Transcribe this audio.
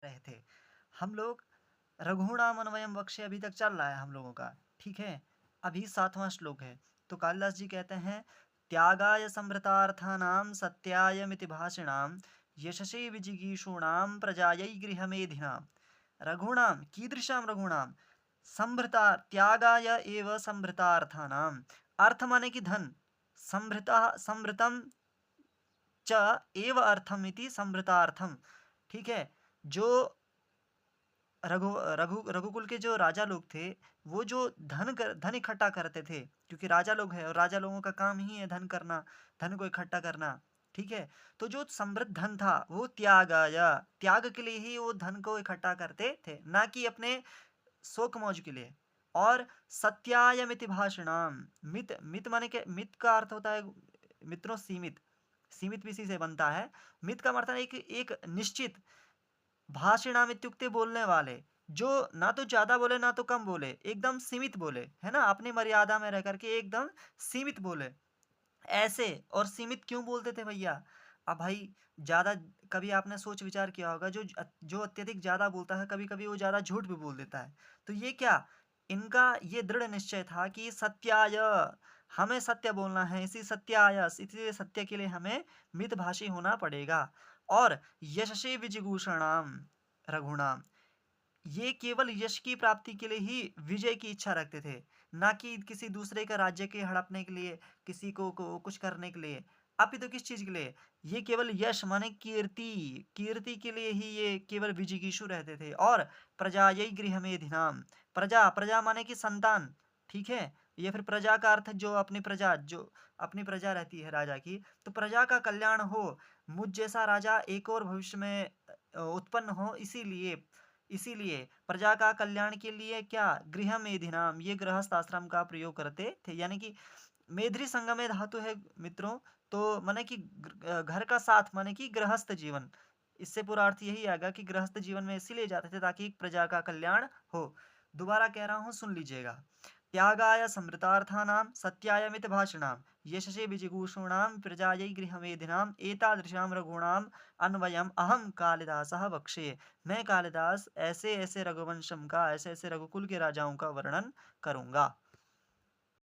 रहे थे। हम लोग रघुणाम अन्वयम वक्ष्य अभी तक चल रहा है हम लोगों का, ठीक है? अभी 7वां श्लोक है। तो कालिदास जी कहते हैं, त्यागाय संभृतार्थानां सत्याय मिति भाषिणां यशसे विजिगीषूणां प्रजायै गृहमेधिनां रघूणां कीदृशां रघूणां संभृता त्यागाय एव संभृतार्थानां। अर्थ माने कि धन, संभृता संभृतम च एव अर्थम इति संभृतार्थम, ठीक है? जो रघु रघु रघुकुल के जो राजा लोग थे, वो जो धन इकट्ठा करते थे, क्योंकि राजा लोग हैं और राजा लोगों का काम ही है धन करना, धन को इकट्ठा करना, ठीक है? तो जो समृद्ध धन था वो त्यागाया, त्याग के लिए ही वो धन को इकट्ठा करते थे, ना कि अपने शोक मौज के लिए। और सत्याय मिति भाषिणाम, मित मित माने के मित का अर्थ होता है मित्रों सीमित, सीमित भी इसी से बनता है। मित का मतलब एक एक निश्चित, भाषिणाम इत्युक्ते बोलने वाले, जो ना तो ज्यादा बोले ना तो कम बोले, एकदम सीमित बोले, है ना? अपनी मर्यादा में रह करके एकदम सीमित बोले। ऐसे और सीमित क्यों बोलते थे भैया? अब भाई ज्यादा, कभी आपने सोच विचार किया होगा, जो अत्यधिक ज्यादा बोलता है कभी कभी वो ज्यादा झूठ भी बोल देता है। तो ये क्या, इनका ये दृढ़ निश्चय था कि सत्याय, हमें सत्य बोलना है, इसी सत्याय, इसलिए सत्य के लिए हमें मितभाषी होना पड़ेगा। और यशसे विजिगूषणाम रघुणाम, ये केवल यश की प्राप्ति के लिए ही विजय की इच्छा रखते थे, ना कि किसी दूसरे का राज्य के हड़पने के लिए, किसी को कुछ करने के लिए। अपितु किस चीज के लिए? ये केवल यश माने कीर्ति, कीर्ति के लिए ही ये केवल विजिगीषु रहते थे। और प्रजायै गृहमेधिनाम, प्रजा, प्रजा माने कि संतान, ठीक है? ये फिर प्रजा का अर्थ जो अपनी प्रजा, जो अपनी प्रजा रहती है राजा की, तो प्रजा का कल्याण हो, मुझ जैसा राजा एक और भविष्य में उत्पन्न हो, इसीलिए, इसीलिए प्रजा का कल्याण के लिए क्या, गृह मेधिनाम, ये गृहस्थ आश्रम का प्रयोग करते थे। यानी कि मेधि संगमे धातु है मित्रों, तो माने कि घर का साथ माने कि गृहस्थ जीवन, इससे पूरा अर्थ यही आएगा कि गृहस्थ जीवन में इसीलिए जाते थे ताकि प्रजा का कल्याण हो। दोबारा कह रहा हूँ, सुन लीजिएगा। त्यागाय समृतार्थानां सत्याय मितभाषिणां यशसे विजिगीषूणां प्रजायै गृहमेधिनाम् एतादृशां रघूणाम् अन्वयम् अहं कालिदासः वक्ष्ये। मैं कालिदास ऐसे ऐसे रघुवंशम का, ऐसे ऐसे रघुकुल के राजाओं का वर्णन करूंगा।